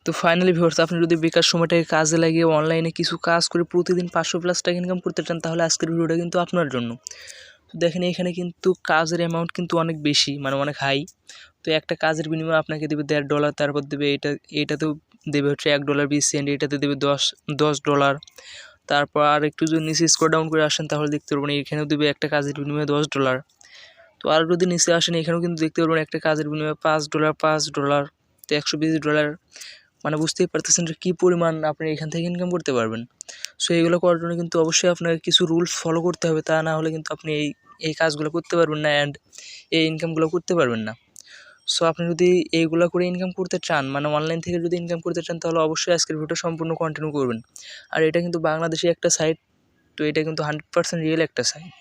তো finally viewers, আপনি যদি বেকার সময়টাকে কাজে লাগিয়ে অনলাইনে কিছু কাজ করে প্রতিদিন 500+ টাকা ইনকাম করতে চান, তাহলে আজকের ভিডিওটা কিন্তু আপনার জন্য। তো দেখেন এখানে কিন্তু কাজের অ্যামাউন্ট কিন্তু অনেক বেশি, মানে অনেক হাই। তো একটা কাজের বিনিময়ে আপনাকে দেবে $1.5, তারপর দেবে এটাতেও দেবে হচ্ছে $1.20, এটাতে দেবে $10, তারপর আর একটু যদি নিচে স্ক্রল ডাউন করে আসেন তাহলে দেখতে পারবেন এখানেও দেবে একটা কাজের বিনিময়ে $10। তো আর যদি নিচে আসেন এখানেও কিন্তু দেখতে পারবেন একটা কাজের বিনিময়ে $5, তো $120। মানে বুঝতেই পারতেছেন যে কী পরিমাণ আপনি এখান থেকে ইনকাম করতে পারবেন। সো এইগুলো করার জন্য কিন্তু অবশ্যই আপনাকে কিছু রুলস ফলো করতে হবে, তা না হলে কিন্তু আপনি এই কাজগুলো করতে পারবেন না অ্যান্ড এই ইনকামগুলো করতে পারবেন না। সো আপনি যদি এইগুলো করে ইনকাম করতে চান, মানে অনলাইন থেকে যদি ইনকাম করতে চান, তাহলে অবশ্যই আজকের ভিডিওটা সম্পূর্ণ কন্টিনিউ করবেন। আর এটা কিন্তু বাংলাদেশি একটা সাইট, তো এটা কিন্তু 100% রিয়েল একটা সাইট।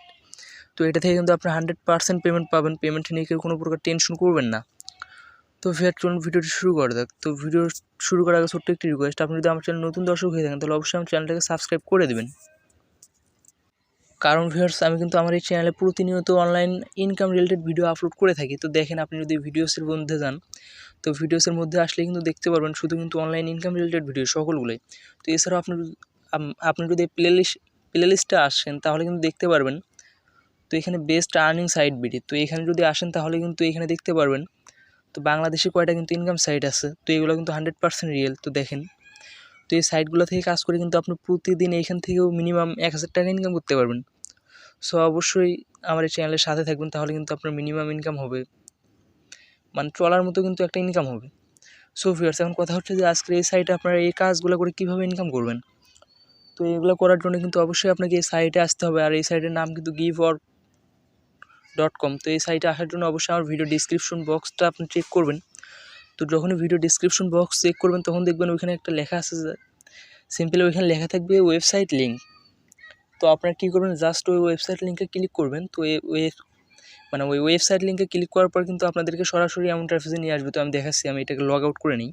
তো এটা থেকে কিন্তু আপনি 100% পেমেন্ট পাবেন। পেমেন্ট নিয়ে কেউ কোনো প্রকার টেনশন করবেন না। তো চলুন ভিডিওটি শুরু করা যাক। তো ভিডিও শুরু করার আগে ছোট্ট একটি রিকোয়েস্ট, আপনি যদি আমার চ্যানেল নতুন দর্শক হয়ে থাকেন তাহলে অবশ্যই আমার চ্যানেলটাকে সাবস্ক্রাইব করে দেবেন। কারণ ভিউয়ার্স, আমি কিন্তু আমার এই চ্যানেলে প্রতিনিয়ত online income related video upload করে থাকি। তো দেখেন, আপনি যদি ভিডিওসের মধ্যে যান, তো ভিডিওসের মধ্যে আসলে কিন্তু দেখতে পারবেন শুধু কিন্তু অনলাইন ইনকাম রিলেটেড ভিডিও সকলগুলোই। তো এছাড়াও আপনি যদি প্লেলিস্টে আসেন তাহলে কিন্তু দেখতে পারবেন, তো এখানে বেস্ট আর্নিং সাইট বিডি, তো এখানে যদি আসেন তাহলে কিন্তু এখানে দেখতে পারবেন তো বাংলাদেশে কয়টা কিন্তু ইনকাম সাইট আছে। তো এগুলো কিন্তু 100% রিয়েল। তো দেখেন, তো এই সাইটগুলো থেকে কাজ করে কিন্তু আপনি প্রতিদিন এইখান থেকেও মিনিমাম 1000 টাকা ইনকাম করতে পারবেন। সো অবশ্যই আমার এই চ্যানেলের সাথে থাকবেন, তাহলে কিন্তু আপনার মিনিমাম ইনকাম হবে, মানে চলার মতো কিন্তু একটা ইনকাম হবে। সো ভিউয়ার্স, এখন কথা হচ্ছে যে আজকের এই সাইটে আপনারা এই কাজগুলো করে কীভাবে ইনকাম করবেন। তো এগুলো করার জন্য কিন্তু অবশ্যই আপনাকে এই সাইটে আসতে হবে। আর এই সাইটের নাম কিন্তু giveor.com। তো এই সাইটে আসার জন্য অবশ্যই আমার ভিডিও ডিসক্রিপশন বক্সটা আপনি চেক করবেন। তো যখনই ভিডিও ডিসক্রিপশন বক্স চেক করবেন তখন দেখবেন ওইখানে একটা লেখা আছে, সিম্পলি ওইখানে লেখা থাকবে ওয়েবসাইট লিঙ্ক। তো আপনারা কী করবেন, জাস্ট ওই ওয়েবসাইট লিঙ্কে ক্লিক করবেন। তো ওই ওয়েবসাইট লিঙ্কে ক্লিক করার পর কিন্তু আপনাদেরকে সরাসরি এমন ইন্টারফেসে নিয়ে আসবে। তো আমি দেখাচ্ছি, আমি এটাকে লগ আউট করে নিই।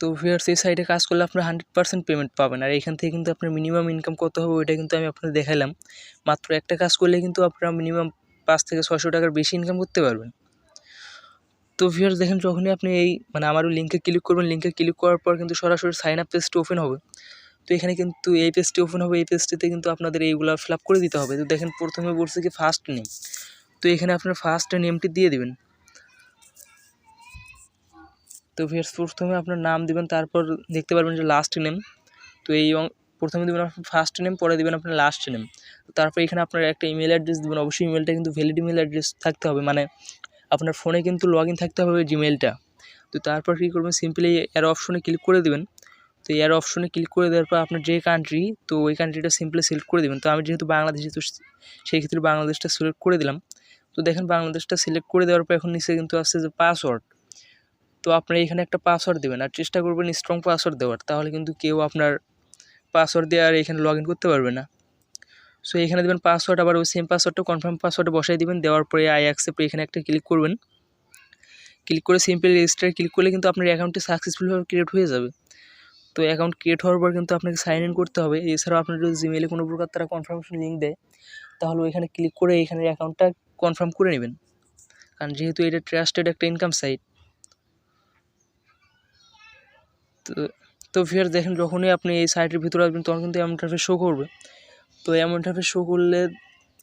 তো ভিউয়ার্স, এই সাইটে কাজ করলে আপনারা 100% পেমেন্ট পাবেন। আর এখান থেকে কিন্তু আপনার মিনিমাম ইনকাম কত হবে ওইটা কিন্তু আমি আপনাদের দেখালাম। মাত্র একটা কাজ করলে কিন্তু আপনারা মিনিমাম 5 থেকে 600 টাকার বেশি ইনকাম করতে পারবেন। তো ভিউয়ার্স দেখেন, যখনই আপনি আমার ওই লিঙ্কে ক্লিক করবেন, লিঙ্কে ক্লিক করার পর কিন্তু সরাসরি সাইন আপ পেজটি ওপেন হবে। তো এখানে কিন্তু এই পেজটি ওপেন হবে, এই পেজটিতে কিন্তু আপনাদের এইগুলো ফিল আপ করে দিতে হবে। তো দেখেন, প্রথমে বলছে কি ফার্স্ট নেম, তো এখানে আপনার ফার্স্ট নেমটি দিয়ে দিবেন। তো ভিউয়ার্স, প্রথমে আপনার নাম দিবেন, তারপর দেখতে পারবেন যে লাস্ট নেম। তো প্রথমে দেবেন আপনার ফার্স্ট নেম, পরে দেবেন আপনার লাস্ট নেম। তারপর এখানে আপনার একটা ইমেল অ্যাড্রেস দেবেন। অবশ্যই ইমেলটা কিন্তু ভ্যালিড ইমেল অ্যাড্রেস থাকতে হবে, মানে আপনার ফোনে কিন্তু লগ ইন থাকতে হবে জিমেলটা। তো তারপর কী করবেন, সিম্পলি এর অপশনে ক্লিক করে দেবেন। তো এর অপশনে ক্লিক করে দেওয়ার পর আপনার যে কান্ট্রি, তো ওই কান্ট্রিটা সিম্পলি সিলেক্ট করে দেবেন। তো আমি যেহেতু বাংলাদেশি, তো সেই ক্ষেত্রে বাংলাদেশটা সিলেক্ট করে দিলাম। তো দেখেন, বাংলাদেশটা সিলেক্ট করে দেওয়ার পর এখন নিচে কিন্তু আসছে যে পাসওয়ার্ড। তো আপনারা এখানে একটা পাসওয়ার্ড দেবেন, আর চেষ্টা করবেন স্ট্রং পাসওয়ার্ড দেওয়ার, তাহলে কিন্তু কেউ আপনার পাসওয়ার্ড দিয়ে আর এখানে লগ ইন করতে পারবে না। সো এখানে দেবেন পাসওয়ার্ড, আবার ওই সেম পাসওয়ার্ডটা কনফার্ম পাসওয়ার্ডে বসাই দিবেন। দেওয়ার পরে আই অ্যাকসেপ্ট এখানে একটা ক্লিক করবেন। ক্লিক করে সিম্পলি রেজিস্টার ক্লিক করলে কিন্তু আপনার অ্যাকাউন্টটি সাকসেসফুলভাবে ক্রিয়েট হয়ে যাবে। তো অ্যাকাউন্ট ক্রিয়েট হওয়ার পর কিন্তু আপনাকে সাইন ইন করতে হবে। এছাড়াও আপনার যদি জিমেইলে কোনো প্রকার তারা কনফার্মেশন লিঙ্ক দেয়, তাহলে ওইখানে ক্লিক করে এখানে অ্যাকাউন্টটা কনফার্ম করে নেবেন, কারণ যেহেতু এটা ট্রাস্টেড একটা ইনকাম সাইট। তো তো ভিউয়ার্স দেখেন, যখনই আপনি এই সাইটের ভিতরে আসবেন তখন কিন্তু এমন ইন্টারফেস শো করবে। তো এমন ইন্টারফেস শো করলে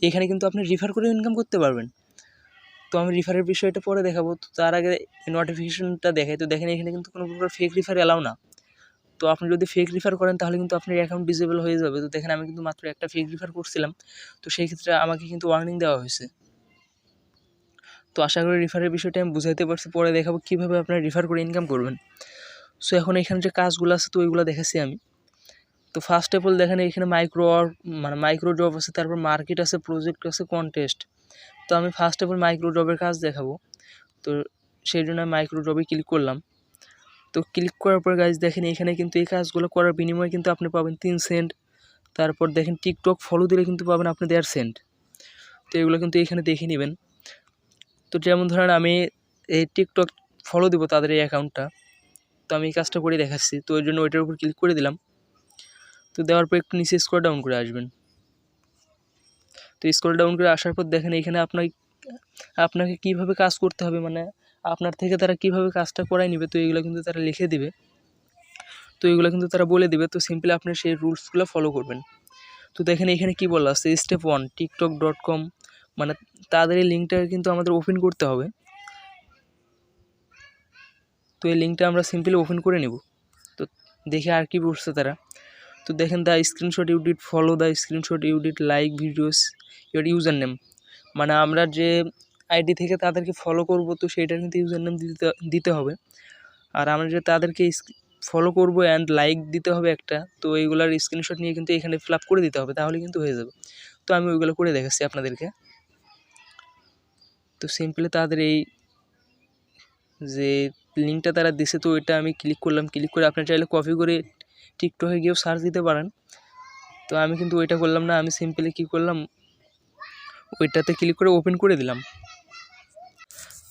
এখানে কিন্তু আপনি রিফার করে ইনকাম করতে পারবেন। তো আমি রিফারের বিষয়টা পরে দেখাবো। তো তার আগে নোটিফিকেশনটা দেখাই। তো দেখেন, এখানে কিন্তু কোনো প্রকার ফেক রিফার অ্যালাউ না। তো আপনি যদি ফেক রিফার করেন তাহলে কিন্তু আপনার অ্যাকাউন্ট ডিসেবল হয়ে যাবে। তো দেখেন, আমি কিন্তু মাত্র একটা ফেক রিফার করছিলাম, তো সেই ক্ষেত্রে আমাকে কিন্তু ওয়ার্নিং দেওয়া হয়েছে। তো আশা করি রিফারের বিষয়টা আমি বুঝাইতে পারছি। পরে দেখাবো কীভাবে আপনারা রিফার করে ইনকাম করবেন। সো এখন এখানে যে কাজগুলো আছে তো ওইগুলো দেখাচ্ছি আমি। তো ফার্স্ট অফ অল দেখেন, এখানে মাইক্রো জব আছে, তারপর মার্কেট আছে, প্রজেক্ট আছে, কন্টেস্ট। তো আমি ফার্স্ট অফ অল মাইক্রো জবের কাজ দেখাবো। তো সেই জন্য মাইক্রো জবে ক্লিক করলাম। তো ক্লিক করার পর গাইজ দেখেন, এখানে কিন্তু এই কাজগুলো করার বিনিময়ে কিন্তু আপনি পাবেন 3 সেন্ট। তারপর দেখেন, টিকটক ফলো দিলে কিন্তু পাবেন আপনি 1.5 সেন্ট। তো এগুলো কিন্তু এখানে দেখে নেবেন। তো যেমন ধরেন, আমি এই টিকটক ফলো দিব তাদের এই অ্যাকাউন্টটা, তো আমি এই কাজটা করে দেখাচ্ছি। তো ওই জন্য ওইটার উপর ক্লিক করে দিলাম। তো দেওয়ার পর একটু নিচে স্ক্রল ডাউন করে আসবেন। তো স্ক্রল ডাউন করে আসার পর দেখেন, এখানে আপনাকে কীভাবে কাজ করতে হবে, মানে আপনার থেকে তারা কীভাবে কাজটা করায় নেবে তো এইগুলো কিন্তু তারা লিখে দিবে, তো এইগুলো কিন্তু তারা বলে দিবে। তো সিম্পলি আপনি সেই রুলসগুলো ফলো করবেন। তো দেখেন এখানে কী বলা আছে, স্টেপ 1 tiktok.com, মানে তাদের এই লিঙ্কটা কিন্তু আমাদের ওপেন করতে হবে। তো এই লিঙ্কটা আমরা সিম্পলি ওপেন করে নেব। তো দেখে আর কি বলছে তারা, তো দেখেন the screenshot you did follow, the screenshot you did like videos your user name, মানে আমরা যে আইডি থেকে তাদেরকে ফলো করব তো সেইটার কিন্তু ইউজার নেম দিতে হবে, আর আমরা যে তাদেরকে ফলো করব অ্যান্ড লাইক দিতে হবে একটা, তো এইগুলার স্ক্রিনশট নিয়ে কিন্তু এখানে ফিল আপ করে দিতে হবে, তাহলে কিন্তু হয়ে যাবে। তো আমি ওইগুলো করে দেখাচ্ছি আপনাদেরকে। তো সিম্পলি তাদের এই যে লিঙ্কটা তারা দিছে তো ওইটা আমি ক্লিক করলাম, ক্লিক করে আপনি চাইলে কপি করে টিকটকে গিয়েও সার্চ দিতে পারেন। তো আমি কিন্তু ওইটা করলাম না, আমি সিম্পলি কী করলাম, ওইটাতে ক্লিক করে ওপেন করে দিলাম।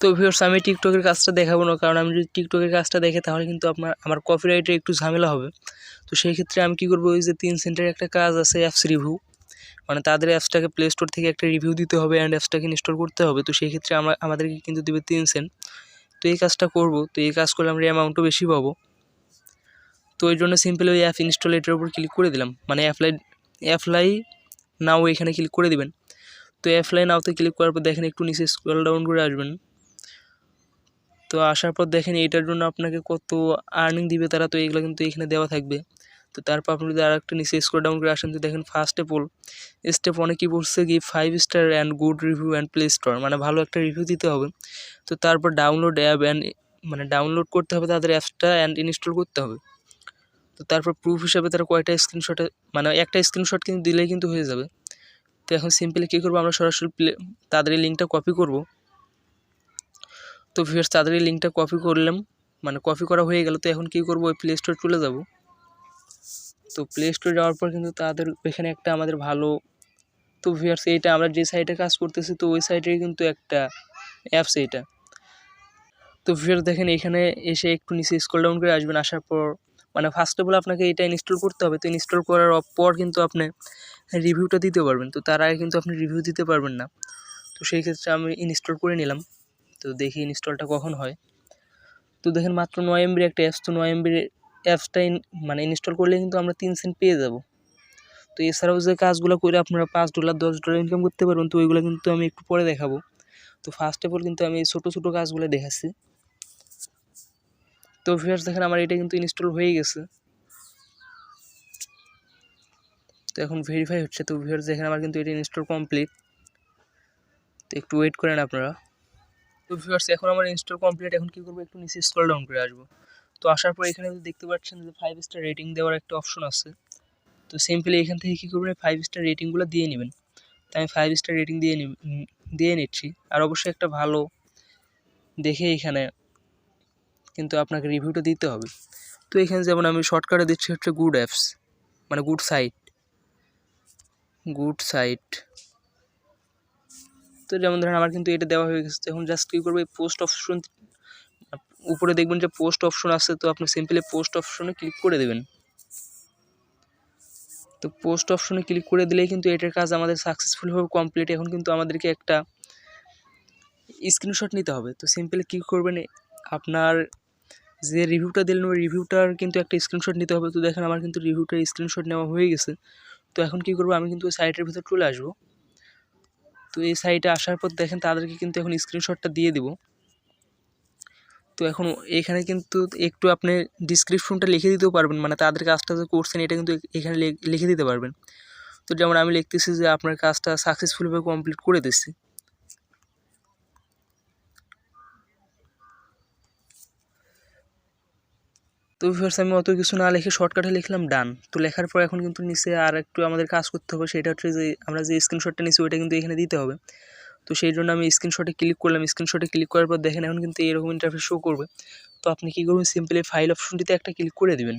তো ভিউয়ার্স আমি টিকটকের কাজটা দেখাবো না, কারণ আমি যদি টিকটকের কাজটা দেখে তাহলে কিন্তু আমার কপিরাইটের একটু ঝামেলা হবে। তো সেই ক্ষেত্রে আমি কী করবো, ওই যে 3 সেন্টারের একটা কাজ আছে অ্যাপস রিভিউ, মানে তাদের অ্যাপসটাকে প্লে স্টোর থেকে একটা রিভিউ দিতে হবে অ্যান্ড অ্যাপসটাকে ইনস্টল করতে হবে। তো সেই ক্ষেত্রে আমাদেরকে কিন্তু দেবে 3 সেন্ট। তো এই কাজটা করব, তো এই কাজ করলে আমরা অ্যামাউন্টও বেশি পাবো। তো ওই জন্য সিম্পলি ওই অ্যাপ ইনস্টলেটের উপর ক্লিক করে দিলাম, মানে অ্যাপ্লাই নাও এখানে ক্লিক করে দিবেন। তো অ্যাপ্লাই নাওতে ক্লিক করার পর দেখেন একটু নিচে স্ক্রল ডাউন করে আসবেন। তো আসার পর দেখেন এইটার জন্য আপনাকে কত আর্নিং দিবে তারা, তো এইগুলো কিন্তু এখানে দেওয়া থাকবে। তো তারপর আপনি যদি আরেকটু নিচে স্ক্রল ডাউন করে আসেন তো দেখেন ফার্স্ট স্টেপ অনেক কি বলছে কি 5 star and good review and play store, মানে ভালো একটা রিভিউ দিতে হবে। তো তারপর ডাউনলোড অ্যাপ অ্যান্ড, মানে ডাউনলোড করতে হবে তাদের অ্যাপসটা অ্যান্ড ইনস্টল করতে হবে। তো তারপর প্রুফ হিসাবে তারা কয়টা স্ক্রিনশটে, মানে একটা স্ক্রিনশট কিন্তু দিলেই কিন্তু হয়ে যাবে। তো এখন সিম্পলি কী করবো, আমরা সরাসরি তাদের এই লিঙ্কটা কপি করব। তো ভিউয়ার্স তাদের এই লিঙ্কটা কপি করলাম, মানে কপি করা হয়ে গেল। তো এখন কী করবো, ওই প্লে স্টোরে চলে যাব। তো প্লে স্টোরে যাওয়ার পর কিন্তু তাদের এখানে একটা আমাদের ভালো, তো ভিউয়ার্স এইটা আমরা যে সাইটে কাজ করতেছি তো ওই সাইটের কিন্তু একটা অ্যাপস এইটা। তো ভিউয়ার্স দেখেন এখানে এসে একটু নিচে স্ক্রল ডাউন করে আসবেন, আসার পর মানে ফার্স্ট অফ অল আপনাকে এটা ইনস্টল করতে হবে। তো ইনস্টল করার পর কিন্তু আপনি রিভিউটা দিতে পারবেন, তো তার আগে কিন্তু আপনি রিভিউ দিতে পারবেন না। তো সেই ক্ষেত্রে আমি ইনস্টল করে নিলাম। তো দেখি ইনস্টলটা কখন হয়। তো দেখেন মাত্র 9 MB একটা অ্যাপস, তো 9 MB অ্যাপসটা মানে ইনস্টল করলে কিন্তু আমরা 3 সেন্ট পেয়ে যাব। তো এছাড়াও যে কাজগুলো করে আপনারা $5 $10 ইনকাম করতে পারবেন, তো ওইগুলো কিন্তু আমি একটু পরে দেখাবো। তো ফার্স্ট অফ অল কিন্তু আমি ছোটো ছোটো কাজগুলো দেখাচ্ছি। তো ভিউয়ার্স দেখেন আমার এটা কিন্তু ইনস্টল হয়ে গেছে। তো এখন ভেরিফাই হচ্ছে। তো ভিউয়ার্স দেখেন আমার কিন্তু এটা ইনস্টল কমপ্লিট। তো একটু ওয়েট করেন আপনারা। তো ভিউয়ার্স এখন আমার ইনস্টল কমপ্লিট। এখন কী করবো, একটু নিচে স্ক্রল ডাউন করে আসবো। তো আসার পর এখানে দেখতে পাচ্ছেন যে 5 স্টার রেটিং দেওয়ার একটা অপশন আছে। তো সিম্পলি এখান থেকে কী করবেন, 5 স্টার রেটিংগুলো দিয়ে নেবেন। তো আমি 5 স্টার রেটিং দিয়ে নিচ্ছি। আর অবশ্যই একটা ভালো দেখে এখানে কিন্তু আপনাকে রিভিউটা দিতে হবে। তো এখানে যেমন আমি শর্টকাটে দিচ্ছি হচ্ছে গুড অ্যাপস, মানে গুড সাইট। তো যেমন ধরেন আমার কিন্তু এটা দেওয়া হয়ে গেছে। এখন জাস্ট কী করবো, এই পোস্ট অপশন উপরে দেখবেন যে পোস্ট অপশন আছে, তো আপনি সিম্পলি পোস্ট অপশনে ক্লিক করে দেবেন। তো পোস্ট অপশনে ক্লিক করে দিলেই কিন্তু এটার কাজ আমাদের সাকসেসফুলভাবে কমপ্লিট। এখন কিন্তু আমাদেরকে একটা স্ক্রিনশট নিতে হবে। তো সিম্পলি কী করবেন, আপনার যে রিভিউটা দিলেন ওই রিভিউটার কিন্তু একটা স্ক্রিনশট নিতে হবে। তো দেখেন আমার কিন্তু রিভিউটার স্ক্রিনশট নেওয়া হয়ে গেছে। তো এখন কী করবো, আমি কিন্তু ওই সাইটের ভিতর চলে আসবো। তো এই সাইটে আসার পর দেখেন তাদেরকে কিন্তু এখন স্ক্রিনশটটা দিয়ে দিব। তো এখন এখানে কিন্তু একটু আপনি ডিসক্রিপশনটা লিখে দিতেও পারবেন, মানে তাদের কাজটা যে করছেন এটা কিন্তু এখানে লিখে দিতে পারবেন। তো যেমন আমি লিখতেছি যে আপনার কাজটা সাকসেসফুলভাবে কমপ্লিট করে দিচ্ছি। তো ভিউয়ার্স আমি অত কিছু না লিখে শর্টকাটে লিখলাম ডান। তো লেখার পর এখন কিন্তু নিচে আর একটু আমাদের কাজ করতে হবে, সেটা হচ্ছে যে আমরা যে স্ক্রিনশটটা নিচ্ছি ওইটা কিন্তু এখানে দিতে হবে। তো সেই জন্য আমি স্ক্রিনশটে ক্লিক করলাম। স্ক্রিনশটে ক্লিক করার পর দেখেন এখন কিন্তু এরকম ইন্টারফেস শো করবে। তো আপনি কী করবেন, সিম্পলি ফাইল অপশনটিতে একটা ক্লিক করে দেবেন।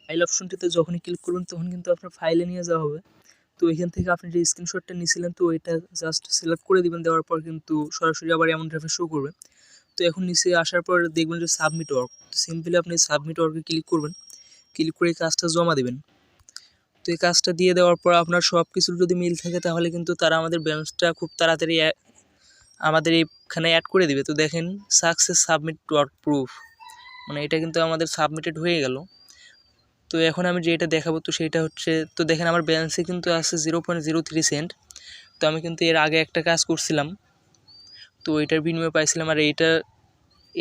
ফাইল অপশনটিতে যখনই ক্লিক করবেন তখন কিন্তু আপনার ফাইলে নিয়ে যাওয়া হবে। তো এখান থেকে আপনি যে স্ক্রিনশটটা নিয়েছিলেন তো এটা জাস্ট সিলেক্ট করে দিবেন, দেওয়ার পর কিন্তু সরাসরি আবার এমন ইন্টারফেস শো করবে। তো এখন নিচে আসার পর দেখবেন যে সাবমিট ওয়ার্ক, তো সিম্পলি আপনি সাবমিট ওয়ার্কে ক্লিক করবেন, ক্লিক করে এই কাজটা জমা দেবেন। তো এই কাজটা দিয়ে দেওয়ার পর আপনার সব কিছুর যদি মিল থাকে তাহলে কিন্তু তারা আমাদের ব্যালেন্সটা খুব তাড়াতাড়ি আমাদের এইখানে অ্যাড করে দিবে। তো দেখেন সাকসেস সাবমিট ডট প্রুফ, মানে এটা কিন্তু আমাদের সাবমিটেড হয়ে গেল। তো এখন আমি যেটা দেখাবো তো সেটা হচ্ছে, তো দেখেন আমার ব্যালেন্সে কিন্তু আছে 0.03 সেন্ট। তো আমি কিন্তু এর আগে একটা কাজ করছিলাম, তো এটার বিনিময়ে পাইছিলাম, আর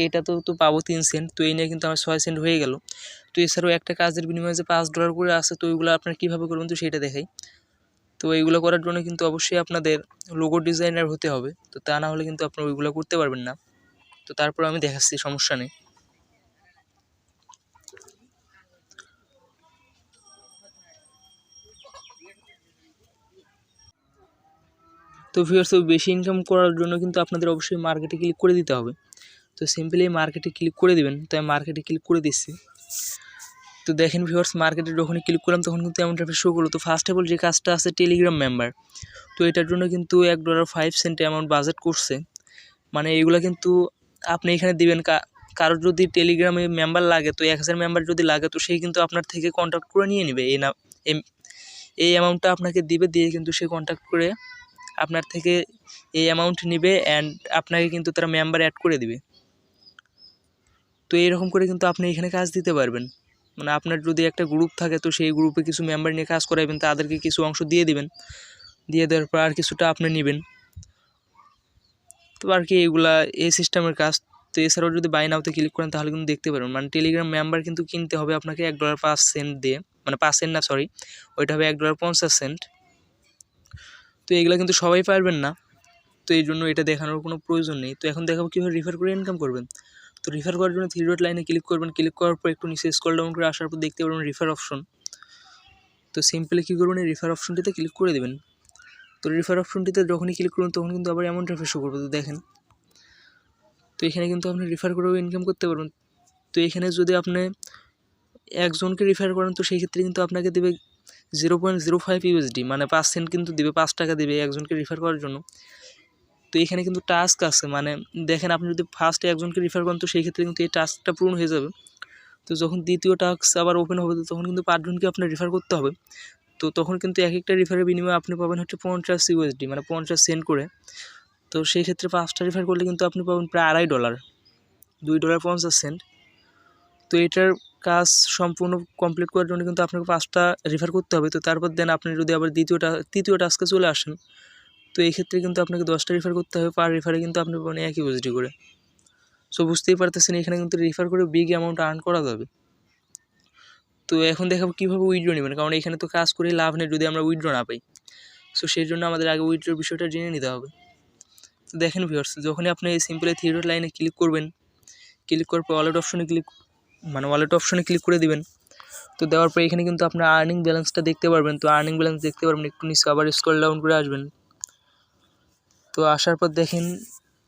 এটা তো পাবো 3 সেন্ট। তো এই নিয়ে কিন্তু আমার 6 সেন্ট হয়ে গেল। তো এছাড়াও একটা কাজের বিনিময়ে যে $5 করে আসে, তো ওইগুলো আপনারা কীভাবে করবেন তো সেটা দেখাই। তো এইগুলো করার জন্য কিন্তু অবশ্যই আপনাদের লোগো ডিজাইনার হতে হবে, তো তা না হলে কিন্তু আপনারা ওইগুলো করতে পারবেন না। তো তারপর আমি দেখাচ্ছি, সমস্যা নেই। তো ভিউয়ার্স, বেশি ইনকাম করার জন্য কিন্তু আপনাদের অবশ্যই মার্কেটে ক্লিক করে দিতে হবে। তো সিম্পলি মার্কেটে ক্লিক করে দিবেন। তো আমি মার্কেটে ক্লিক করে দিচ্ছি। তো দেখেন ভিউয়ার্স, মার্কেটে যখনই ক্লিক করলাম তখন কিন্তু এমন টাইপের শো করলো। তো ফার্স্ট অফ অল যে কাজটা আছে টেলিগ্রাম মেম্বার, তো এটার জন্য কিন্তু $1.05 অ্যামাউন্ট বাজেট করছে। মানে এইগুলো কিন্তু আপনি এখানে দিবেন। কারোর যদি টেলিগ্রামে মেম্বার লাগে, তো 1000 মেম্বার যদি লাগে, তো সেই কিন্তু আপনার থেকে কন্ট্যাক্ট করে নিয়ে নেবে। এই অ্যামাউন্টটা আপনাকে দিবে, দিয়ে কিন্তু সে কন্ট্যাক্ট করে আপনার থেকে এই অ্যামাউন্ট নিবে অ্যান্ড আপনাকে কিন্তু তারা মেম্বার অ্যাড করে দিবে। তো এইরকম করে কিন্তু আপনি এখানে কাজ দিতে পারবেন। মানে আপনার যদি একটা গ্রুপ থাকে, তো সেই গ্রুপে কিছু মেম্বার নিয়ে কাজ করাবেন, তাদেরকে কিছু অংশ দিয়ে দিবেন, দিয়ে দেওয়ার পর আর কিছুটা আপনি নেবেন। তো আর কি এইগুলা এই সিস্টেমের কাজ। তো এছাড়াও যদি বাই নাওতে ক্লিক করেন তাহলে কিন্তু দেখতে পারবেন, মানে টেলিগ্রাম মেম্বার কিন্তু কিনতে হবে আপনাকে $1.05 দিয়ে, মানে 5 সেন্ট না, সরি, ওইটা হবে $1.50। তো এগুলো কিন্তু সবাই পারবেন না, তো এই জন্য এটা দেখানোর কোনো প্রয়োজন নেই। তো এখন দেখাবো কীভাবে রিফার করে ইনকাম করবেন। তো রিফার করার জন্য 3 ডট লাইনে ক্লিক করবেন। ক্লিক করার পর একটু নিচে স্ক্রল ডাউন করে আসার পর দেখতে পারবেন রিফার অপশন। তো সিম্পলি কী করবেন, এই রিফার অপশনটিতে ক্লিক করে দেবেন। তো রিফার অপশনটিতে যখনই ক্লিক করবেন তখন কিন্তু আবার এমন ইন্টারফেস শো করবে। তো দেখেন, তো এখানে কিন্তু আপনি রিফার করেও ইনকাম করতে পারবেন। তো এখানে যদি আপনি একজনকে রিফার করেন, তো সেই ক্ষেত্রে কিন্তু আপনাকে দেবে $0.05, মানে 5 সেন্ট কিন্তু দিবে, 5 টাকা দিবে একজনকে রিফার করার জন্য। তো এখানে কিন্তু টাস্ক আছে, মানে দেখেন আপনি যদি ফার্স্টে একজনকে রিফার করেন, তো সেই ক্ষেত্রে কিন্তু এই টাস্কটা পূরণ হয়ে যাবে। তো যখন দ্বিতীয় টাস্ক আবার ওপেন হবে, তো তখন কিন্তু 5 জনকে আপনার রিফার করতে হবে। তো তখন কিন্তু এক একটা রিফারের বিনিময়ে আপনি পাবেন হচ্ছে $50, মানে 50 সেন্ট করে। তো সেই ক্ষেত্রে 5টা রিফার করলে কিন্তু আপনি পাবেন প্রায় $2.5, $2.50। তো এটার কাজ সম্পূর্ণ কমপ্লিট করার জন্য কিন্তু আপনাকে 5টা রিফার করতে হবে। তো তারপর দেন আপনি যদি আবার তৃতীয় টাস্কে চলে আসেন, তো এই ক্ষেত্রে কিন্তু আপনাকে 10টা রিফার করতে হবে। পার রিফারে কিন্তু আপনি পাবেন $1 করে। সো বুঝতেই পারতেছেন এখানে কিন্তু রিফার করে বিগ অ্যামাউন্ট আর্ন করা যাবে। তো এখন দেখাবো কীভাবে উইথড্র নেবেন, কারণ এখানে তো কাজ করে লাভ নেই যদি আমরা উইথড্র না পাই। সো সেই জন্য আমাদের আগে উইথড্রর বিষয়টা জেনে নিতে হবে। তো দেখেন ভিউয়ার্স, যখনই আপনি সিম্পলি 3 ডট লাইনে ক্লিক করবেন, ক্লিক করার পর ওয়ালেট অপশনে ক্লিক করে দিবেন। তো দেওয়ার পর এখানে কিন্তু আপনার আর্নিং ব্যালেন্সটা দেখতে পারবেন। তো আর্নিং ব্যালেন্স দেখতে পারবেন, একটু নিচে আবার স্ক্রল ডাউন করে আসবেন। তো আসার পর দেখেন,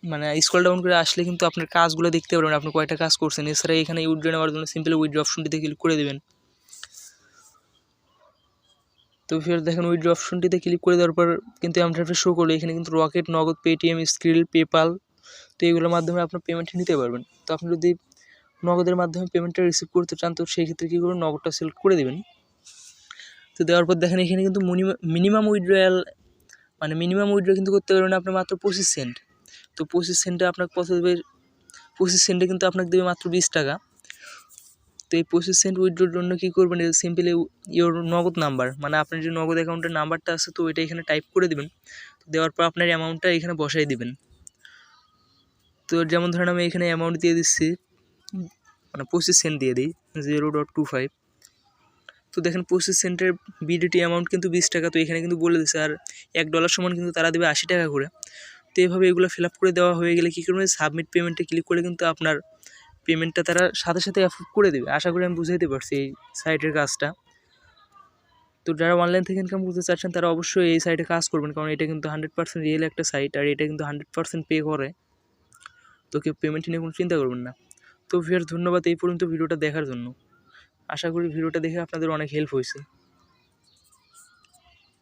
মানে স্ক্রল ডাউন করে আসলে কিন্তু আপনার কাজগুলো দেখতে পারবেন, আপনি কয়টা কাজ করছেন। এছাড়া এখানে উইথড্র নেওয়ার জন্য সিম্পলি উইথড্র অপশনটিতে ক্লিক করে দেবেন। তো ফের দেখেন উইথড্র অপশনটিতে ক্লিক করে দেওয়ার পর কিন্তু ইন্টারফেস শো করলো। এখানে কিন্তু রকেট, নগদ, পেটিএম, স্ক্রিল, পেপাল, তো এইগুলোর মাধ্যমে আপনার পেমেন্ট নিতে পারবেন। তো আপনি যদি নগদের মাধ্যমে পেমেন্টটা রিসিভ করতে চান, তো সেই ক্ষেত্রে কী করবেন, নগদটা সিলেক্ট করে দেবেন। তো দেওয়ার পর দেখেন এখানে কিন্তু মিনিমাম উইথড্র কিন্তু করতে পারবেন আপনি মাত্র 25 সেন্ট। তো 25 সেন্টে আপনাকে কত দেবে, 25 সেন্টে কিন্তু আপনাকে দেবে মাত্র 20 টাকা। তো এই 25 সেন্ট উইথড্রোর জন্য কী করবেন, সিম্পলি ইওর নগদ নাম্বার, মানে আপনার যে নগদ অ্যাকাউন্টের নাম্বারটা আছে, তো এটা এখানে টাইপ করে দেবেন। দেওয়ার পর আপনার অ্যামাউন্টটা এখানে বসাই দিবেন। তো যেমন ধরেন আমি এখানে অ্যামাউন্ট দিয়ে দিচ্ছি, মানে 25 সেন্ট দিয়ে দিই, 0.25। তো দেখেন 25 সেন্টের বিডিটি অ্যামাউন্ট কিন্তু 20 টাকা। তো এখানে কিন্তু বলে দিচ্ছে, আর $1 সমান কিন্তু তারা দেবে 80 টাকা করে। তো এইভাবে এগুলো ফিল আপ করে দেওয়া হয়ে গেলে কী করবেন, সাবমিট পেমেন্টে ক্লিক করে কিন্তু আপনার পেমেন্টটা তারা সাথে সাথে অ্যাপ্রুভ করে দেবে। আশা করি আমি বুঝাইতে পারছি এই সাইটের কাজটা। তো যারা অনলাইন থেকে ইনকাম করতে চাচ্ছেন তারা অবশ্যই এই সাইটে কাজ করবেন, কারণ এটা কিন্তু 100% রিয়েল একটা সাইট, আর এটা কিন্তু 100% পে করে। তো কেউ পেমেন্ট নিয়ে কোনো চিন্তা করবেন না। তো ভিউয়ার্স, ধন্যবাদ এই পর্যন্ত ভিডিওটা দেখার জন্য। আশা করি ভিডিওটা দেখে আপনাদের অনেক হেল্প হয়েছে।